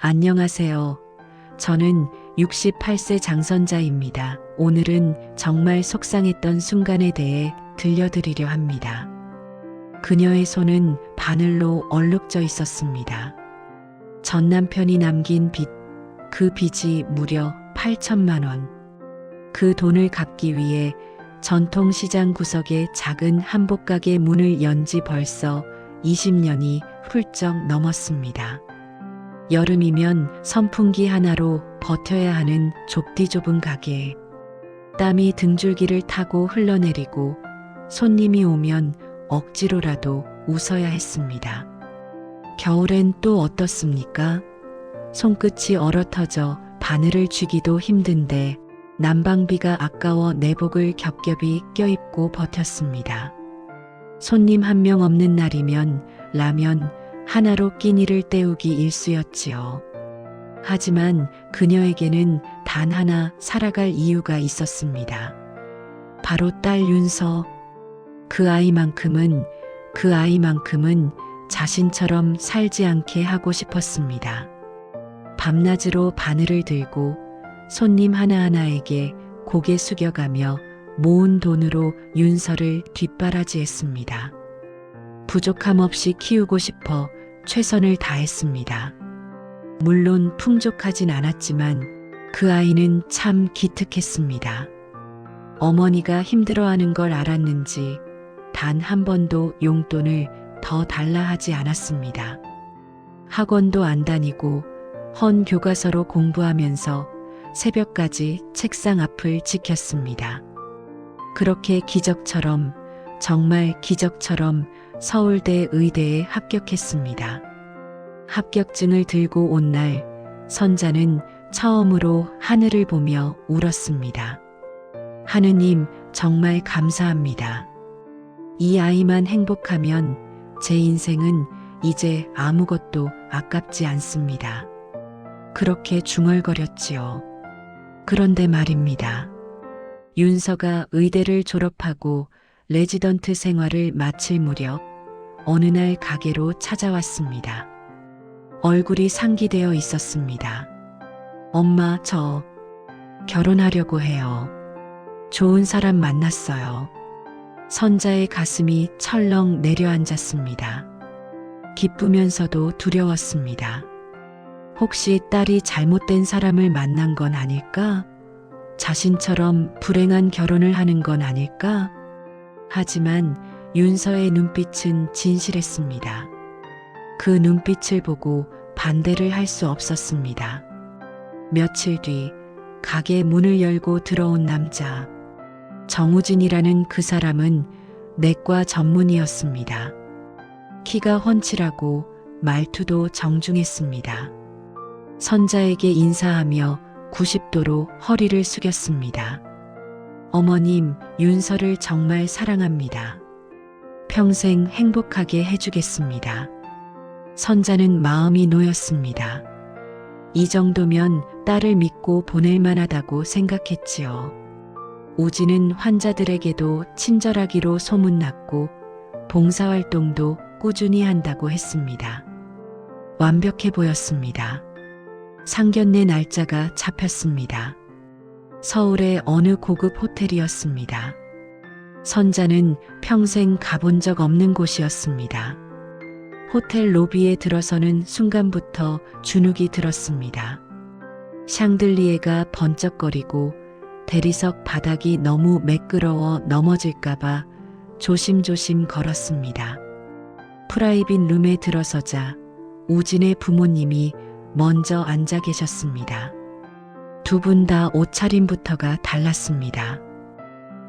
안녕하세요. 저는 68세 장선자입니다. 오늘은 정말 속상했던 순간에 대해 들려드리려 합니다. 그녀의 손은 바늘로 얼룩져 있었습니다. 전 남편이 남긴 빚, 그 빚이 무려 8천만 원. 그 돈을 갚기 위해 전통시장 구석의 작은 한복가게 문을 연 지 벌써 20년이 훌쩍 넘었습니다. 여름이면 선풍기 하나로 버텨야 하는 좁디 좁은 가게에 땀이 등줄기를 타고 흘러내리고 손님이 오면 억지로라도 웃어야 했습니다. 겨울엔 또 어떻습니까? 손끝이 얼어터져 바늘을 쥐기도 힘든데 난방비가 아까워 내복을 겹겹이 껴입고 버텼습니다. 손님 한 명 없는 날이면 라면 하나로 끼니를 때우기 일쑤였지요. 하지만 그녀에게는 단 하나 살아갈 이유가 있었습니다. 바로 딸 윤서. 그 아이만큼은 자신처럼 살지 않게 하고 싶었습니다. 밤낮으로 바늘을 들고 손님 하나하나에게 고개 숙여가며 모은 돈으로 윤서를 뒷바라지했습니다. 부족함 없이 키우고 싶어 최선을 다했습니다. 물론 풍족하진 않았지만 그 아이는 참 기특했습니다. 어머니가 힘들어하는 걸 알았는지 단 한 번도 용돈을 더 달라 하지 않았습니다. 학원도 안 다니고 헌 교과서로 공부하면서 새벽까지 책상 앞을 지켰습니다. 그렇게 기적처럼, 정말 기적처럼 서울대 의대에 합격했습니다. 합격증을 들고 온 날 선자는 처음으로 하늘을 보며 울었습니다. 하느님, 정말 감사합니다. 이 아이만 행복하면 제 인생은 이제 아무것도 아깝지 않습니다. 그렇게 중얼거렸지요. 그런데 말입니다. 윤서가 의대를 졸업하고 레지던트 생활을 마칠 무렵 어느 날 가게로 찾아왔습니다. 얼굴이 상기되어 있었습니다. 엄마, 저 결혼하려고 해요. 좋은 사람 만났어요. 선자의 가슴이 철렁 내려앉았습니다. 기쁘면서도 두려웠습니다. 혹시 딸이 잘못된 사람을 만난 건 아닐까? 자신처럼 불행한 결혼을 하는 건 아닐까? 하지만 윤서의 눈빛은 진실했습니다. 그 눈빛을 보고 반대를 할 수 없었습니다. 며칠 뒤 가게 문을 열고 들어온 남자. 정우진이라는 그 사람은 내과 전문의였습니다. 키가 훤칠하고 말투도 정중했습니다. 선자에게 인사하며 90도로 허리를 숙였습니다. 어머님, 윤서를 정말 사랑합니다. 평생 행복하게 해주겠습니다. 선자는 마음이 놓였습니다. 이 정도면 딸을 믿고 보낼 만하다고 생각했지요. 우진은 환자들에게도 친절하기로 소문났고 봉사활동도 꾸준히 한다고 했습니다. 완벽해 보였습니다. 상견례 날짜가 잡혔습니다. 서울의 어느 고급 호텔이었습니다. 선자는 평생 가본 적 없는 곳이었습니다. 호텔 로비에 들어서는 순간부터 주눅이 들었습니다. 샹들리에가 번쩍거리고 대리석 바닥이 너무 매끄러워 넘어질까봐 조심조심 걸었습니다. 프라이빗 룸에 들어서자 우진의 부모님이 먼저 앉아 계셨습니다. 두 분 다 옷차림부터가 달랐습니다.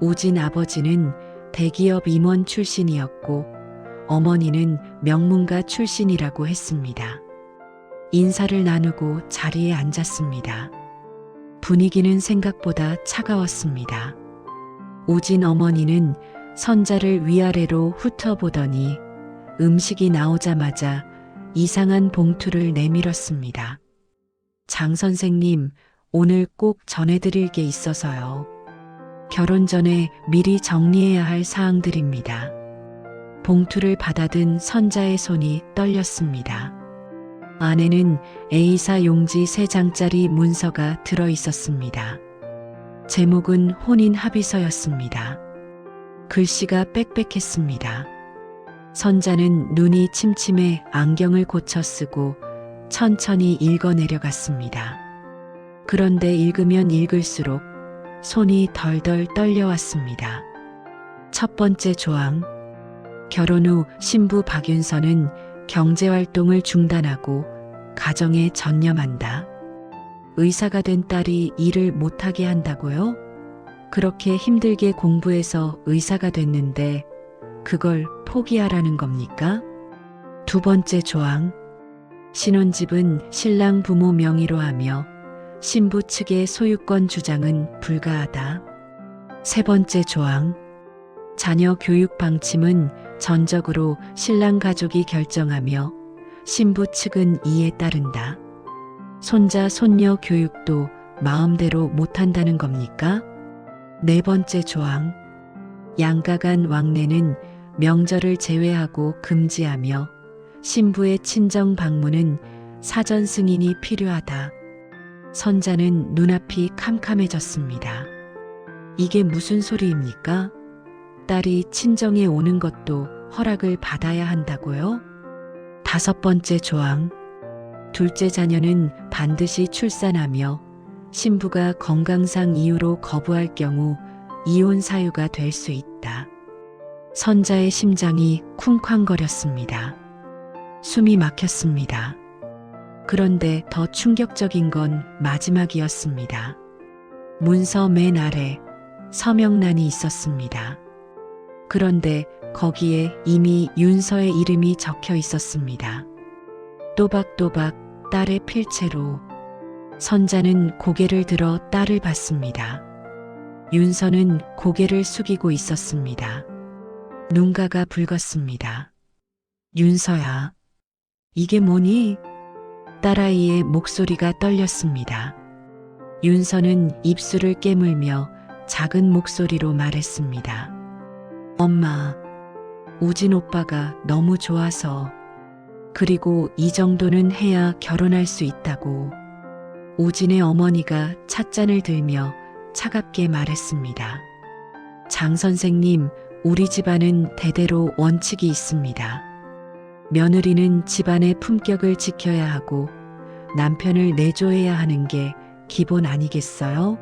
우진 아버지는 대기업 임원 출신이었고 어머니는 명문가 출신이라고 했습니다. 인사를 나누고 자리에 앉았습니다. 분위기는 생각보다 차가웠습니다. 우진 어머니는 선자를 위아래로 훑어보더니 음식이 나오자마자 이상한 봉투를 내밀었습니다. 장 선생님, 오늘 꼭 전해드릴 게 있어서요. 결혼 전에 미리 정리해야 할 사항들입니다. 봉투를 받아든 선자의 손이 떨렸습니다. 안에는 A사 용지 3장짜리 문서가 들어 있었습니다. 제목은 혼인 합의서였습니다. 글씨가 빽빽했습니다. 선자는 눈이 침침해 안경을 고쳐 쓰고 천천히 읽어 내려갔습니다. 그런데 읽으면 읽을수록 손이 덜덜 떨려왔습니다. 첫 번째 조항. 결혼 후 신부 박윤선은 경제활동을 중단하고 가정에 전념한다. 의사가 된 딸이 일을 못하게 한다고요? 그렇게 힘들게 공부해서 의사가 됐는데 그걸 포기하라는 겁니까? 두 번째 조항. 신혼집은 신랑 부모 명의로 하며 신부 측의 소유권 주장은 불가하다. 세 번째 조항. 자녀 교육 방침은 전적으로 신랑 가족이 결정하며 신부 측은 이에 따른다. 손자, 손녀 교육도 마음대로 못한다는 겁니까? 네 번째 조항. 양가간 왕래는 명절을 제외하고 금지하며 신부의 친정 방문은 사전 승인이 필요하다. 선자는 눈앞이 캄캄해졌습니다. 이게 무슨 소리입니까? 딸이 친정에 오는 것도 허락을 받아야 한다고요? 다섯 번째 조항. 둘째 자녀는 반드시 출산하며 신부가 건강상 이유로 거부할 경우 이혼 사유가 될 수 있다. 선자의 심장이 쿵쾅거렸습니다. 숨이 막혔습니다. 그런데 더 충격적인 건 마지막이었습니다. 문서 맨 아래 서명란이 있었습니다. 그런데 거기에 이미 윤서의 이름이 적혀 있었습니다. 또박또박 딸의 필체로. 선자는 고개를 들어 딸을 봤습니다. 윤서는 고개를 숙이고 있었습니다. 눈가가 붉었습니다. 윤서야, 이게 뭐니? 딸아이의 목소리가 떨렸습니다. 윤서는 입술을 깨물며 작은 목소리로 말했습니다. 엄마, 우진 오빠가 너무 좋아서. 그리고 이 정도는 해야 결혼할 수 있다고. 우진의 어머니가 찻잔을 들며 차갑게 말했습니다. 장 선생님, 우리 집안은 대대로 원칙이 있습니다. 며느리는 집안의 품격을 지켜야 하고 남편을 내조해야 하는 게 기본 아니겠어요?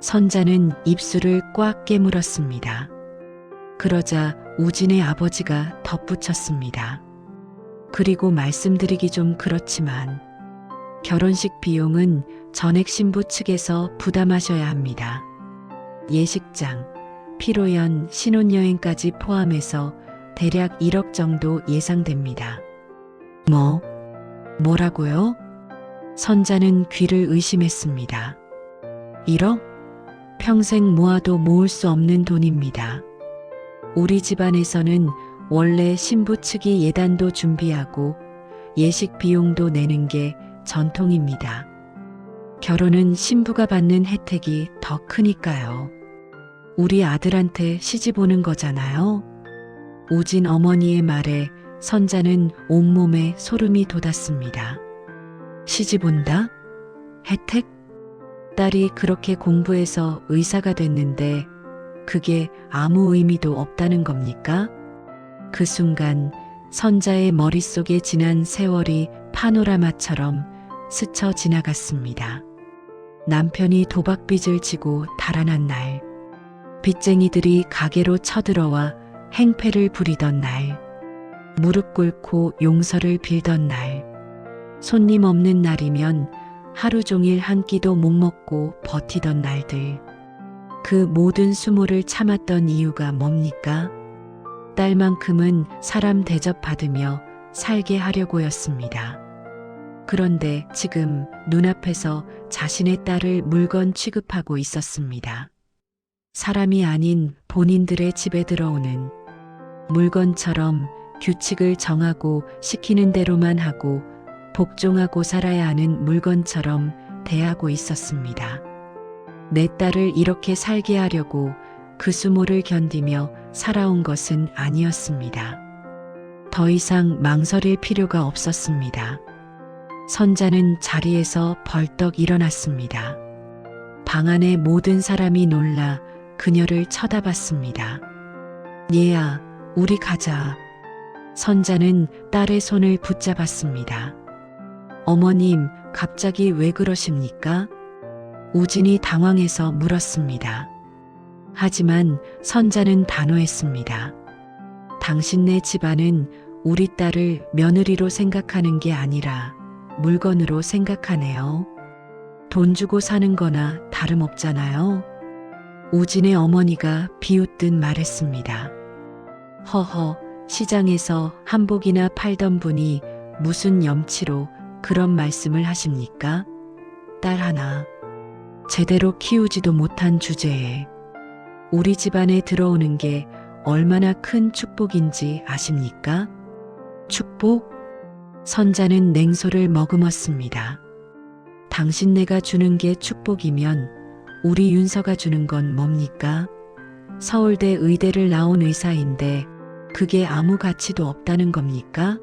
선자는 입술을 꽉 깨물었습니다. 그러자 우진의 아버지가 덧붙였습니다. 그리고 말씀드리기 좀 그렇지만 결혼식 비용은 전액 신부 측에서 부담하셔야 합니다. 예식장, 피로연, 신혼여행까지 포함해서 대략 1억 정도 예상됩니다. 뭐라고요? 선자는 귀를 의심했습니다. 1억? 평생 모아도 모을 수 없는 돈입니다. 우리 집안에서는 원래 신부 측이 예단도 준비하고 예식 비용도 내는 게 전통입니다. 결혼은 신부가 받는 혜택이 더 크니까요. 우리 아들한테 시집 오는 거잖아요. 우진 어머니의 말에 선자는 온몸에 소름이 돋았습니다. 시집 온다? 혜택? 딸이 그렇게 공부해서 의사가 됐는데 그게 아무 의미도 없다는 겁니까? 그 순간 선자의 머릿속에 지난 세월이 파노라마처럼 스쳐 지나갔습니다. 남편이 도박빚을 지고 달아난 날, 빚쟁이들이 가게로 쳐들어와 행패를 부리던 날, 무릎 꿇고 용서를 빌던 날, 손님 없는 날이면 하루 종일 한 끼도 못 먹고 버티던 날들. 그 모든 수모를 참았던 이유가 뭡니까? 딸만큼은 사람 대접받으며 살게 하려고였습니다. 그런데 지금 눈앞에서 자신의 딸을 물건 취급하고 있었습니다. 사람이 아닌 본인들의 집에 들어오는 물건처럼 규칙을 정하고 시키는 대로만 하고 복종하고 살아야 하는 물건처럼 대하고 있었습니다. 내 딸을 이렇게 살게 하려고 그 수모를 견디며 살아온 것은 아니었습니다. 더 이상 망설일 필요가 없었습니다. 선자는 자리에서 벌떡 일어났습니다. 방 안의 모든 사람이 놀라 그녀를 쳐다봤습니다. 얘야, 우리 가자. 선자는 딸의 손을 붙잡았습니다. 어머님, 갑자기 왜 그러십니까? 우진이 당황해서 물었습니다. 하지만 선자는 단호했습니다. 당신네 집안은 우리 딸을 며느리로 생각하는 게 아니라 물건으로 생각하네요. 돈 주고 사는 거나 다름없잖아요. 우진의 어머니가 비웃듯 말했습니다. 허허, 시장에서 한복이나 팔던 분이 무슨 염치로 그런 말씀을 하십니까? 딸 하나, 제대로 키우지도 못한 주제에 우리 집안에 들어오는 게 얼마나 큰 축복인지 아십니까? 축복? 선자는 냉소를 머금었습니다. 당신네가 주는 게 축복이면 우리 윤서가 주는 건 뭡니까? 서울대 의대를 나온 의사인데 그게 아무 가치도 없다는 겁니까?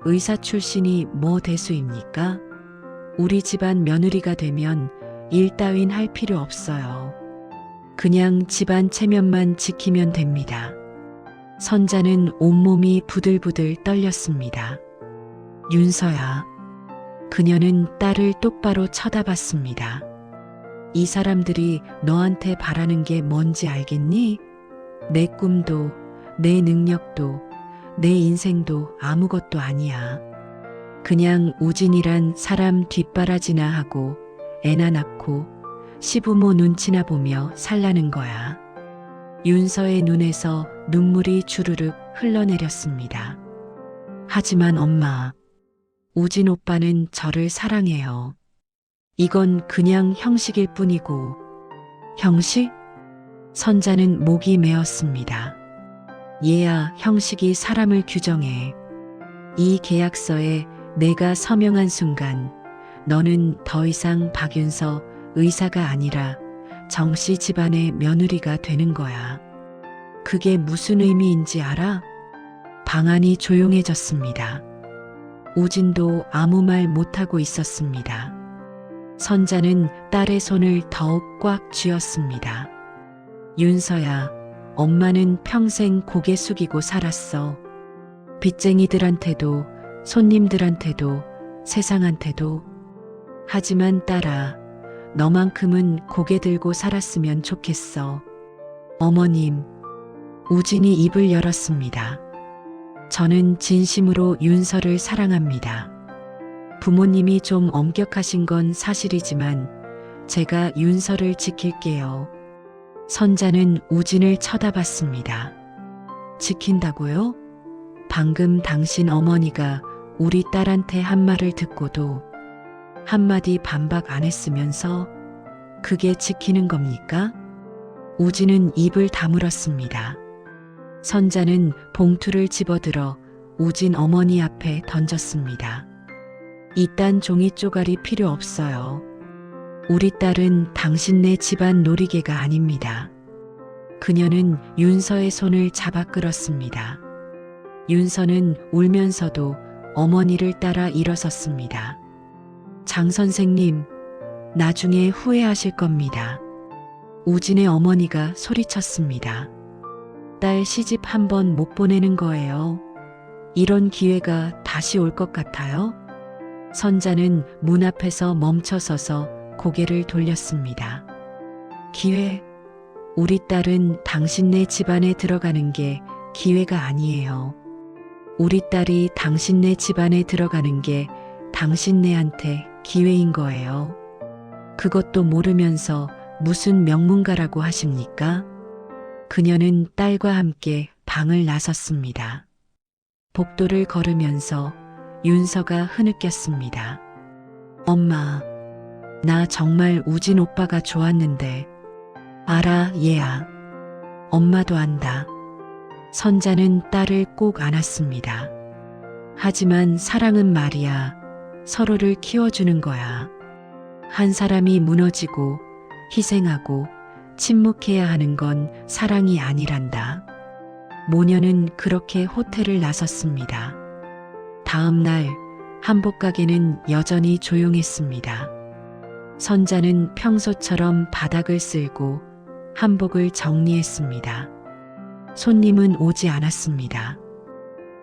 의사 출신이 뭐 대수입니까? 우리 집안 며느리가 되면 일 따윈 할 필요 없어요. 그냥 집안 체면만 지키면 됩니다. 선자는 온몸이 부들부들 떨렸습니다. 윤서야. 그녀는 딸을 똑바로 쳐다봤습니다. 이 사람들이 너한테 바라는 게 뭔지 알겠니? 내 꿈도, 내 능력도, 내 인생도 아무것도 아니야. 그냥 우진이란 사람 뒷바라지나 하고 애나 낳고 시부모 눈치나 보며 살라는 거야. 윤서의 눈에서 눈물이 주르륵 흘러내렸습니다. 하지만 엄마, 우진 오빠는 저를 사랑해요. 이건 그냥 형식일 뿐이고. 형식? 선자는 목이 메었습니다. 얘야, 형식이 사람을 규정해. 이 계약서에 내가 서명한 순간 너는 더 이상 박윤서 의사가 아니라 정씨 집안의 며느리가 되는 거야. 그게 무슨 의미인지 알아? 방 안이 조용해졌습니다. 우진도 아무 말 못하고 있었습니다. 선자는 딸의 손을 더욱 꽉 쥐었습니다. 윤서야, 엄마는 평생 고개 숙이고 살았어. 빚쟁이들한테도, 손님들한테도, 세상한테도. 하지만 딸아, 너만큼은 고개 들고 살았으면 좋겠어. 어머님, 우진이 입을 열었습니다. 저는 진심으로 윤서를 사랑합니다. 부모님이 좀 엄격하신 건 사실이지만 제가 윤서를 지킬게요. 선자는 우진을 쳐다봤습니다. 지킨다고요? 방금 당신 어머니가 우리 딸한테 한 말을 듣고도 한마디 반박 안 했으면서 그게 지키는 겁니까? 우진은 입을 다물었습니다. 선자는 봉투를 집어들어 우진 어머니 앞에 던졌습니다. 이딴 종이 쪼가리 필요 없어요. 우리 딸은 당신네 집안 놀이개가 아닙니다. 그녀는 윤서의 손을 잡아 끌었습니다. 윤서는 울면서도 어머니를 따라 일어섰습니다. 장 선생님, 나중에 후회하실 겁니다. 우진의 어머니가 소리쳤습니다. 딸 시집 한 번 못 보내는 거예요. 이런 기회가 다시 올 것 같아요? 선자는 문 앞에서 멈춰서서 고개를 돌렸습니다. 기회? 우리 딸은 당신네 집안에 들어가는 게 기회가 아니에요. 우리 딸이 당신네 집안에 들어가는 게 당신네한테 기회인 거예요. 그것도 모르면서 무슨 명문가라고 하십니까? 그녀는 딸과 함께 방을 나섰습니다. 복도를 걸으면서 윤서가 흐느꼈습니다. 엄마, 나 정말 우진 오빠가 좋았는데. 알아, 얘야. 엄마도 안다. 선자는 딸을 꼭 안았습니다. 하지만 사랑은 말이야, 서로를 키워주는 거야. 한 사람이 무너지고 희생하고 침묵해야 하는 건 사랑이 아니란다. 모녀는 그렇게 호텔을 나섰습니다. 다음 날 한복 가게는 여전히 조용했습니다. 선자는 평소처럼 바닥을 쓸고 한복을 정리했습니다. 손님은 오지 않았습니다.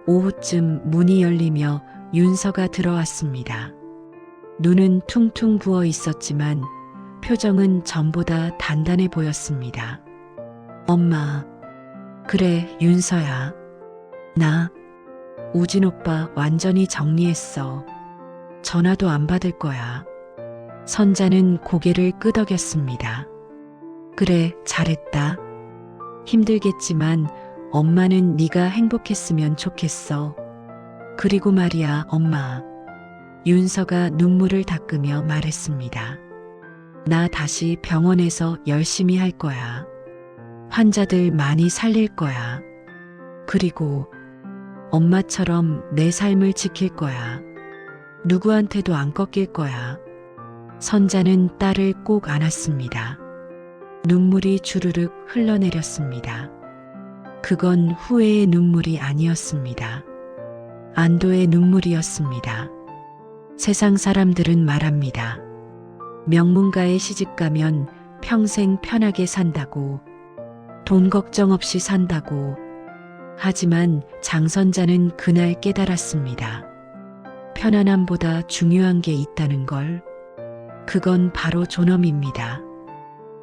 오후쯤 문이 열리며 윤서가 들어왔습니다. 눈은 퉁퉁 부어 있었지만 표정은 전보다 단단해 보였습니다. 엄마, 그래, 윤서야. 나, 우진 오빠 완전히 정리했어. 전화도 안 받을 거야. 선자는 고개를 끄덕였습니다. 그래, 잘했다. 힘들겠지만 엄마는 네가 행복했으면 좋겠어. 그리고 말이야, 엄마. 윤서가 눈물을 닦으며 말했습니다. 나 다시 병원에서 열심히 할 거야. 환자들 많이 살릴 거야. 그리고 엄마처럼 내 삶을 지킬 거야. 누구한테도 안 꺾일 거야. 선자는 딸을 꼭 안았습니다. 눈물이 주르륵 흘러내렸습니다. 그건 후회의 눈물이 아니었습니다. 안도의 눈물이었습니다. 세상 사람들은 말합니다. 명문가의 시집가면 평생 편하게 산다고, 돈 걱정 없이 산다고. 하지만 장선자는 그날 깨달았습니다. 편안함보다 중요한 게 있다는 걸. 그건 바로 존엄입니다.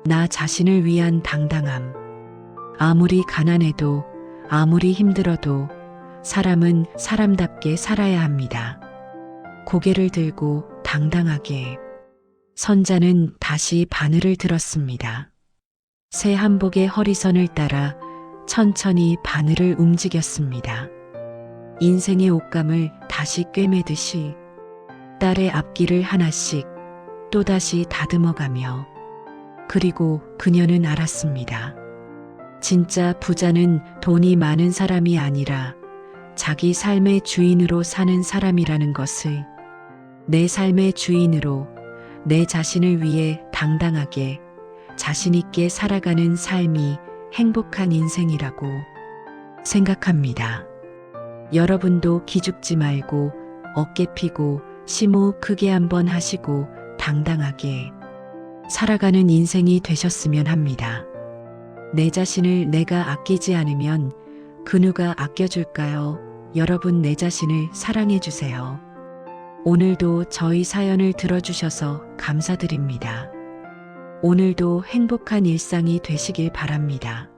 나 자신을 위한 당당함. 아무리 가난해도, 아무리 힘들어도 사람은 사람답게 살아야 합니다. 고개를 들고 당당하게. 선자는 다시 바늘을 들었습니다. 새 한복의 허리선을 따라 천천히 바늘을 움직였습니다. 인생의 옷감을 다시 꿰매듯이 딸의 앞길을 하나씩 또다시 다듬어가며. 그리고 그녀는 알았습니다. 진짜 부자는 돈이 많은 사람이 아니라 자기 삶의 주인으로 사는 사람이라는 것을, 내 삶의 주인으로 내 자신을 위해 당당하게 자신있게 살아가는 삶이 행복한 인생이라고 생각합니다. 여러분도 기죽지 말고 어깨 피고 심호 크게 한번 하시고 당당하게 살아가는 인생이 되셨으면 합니다. 내 자신을 내가 아끼지 않으면 그 누가 아껴줄까요? 여러분 내 자신을 사랑해 주세요. 오늘도 저희 사연을 들어주셔서 감사드립니다. 오늘도 행복한 일상이 되시길 바랍니다.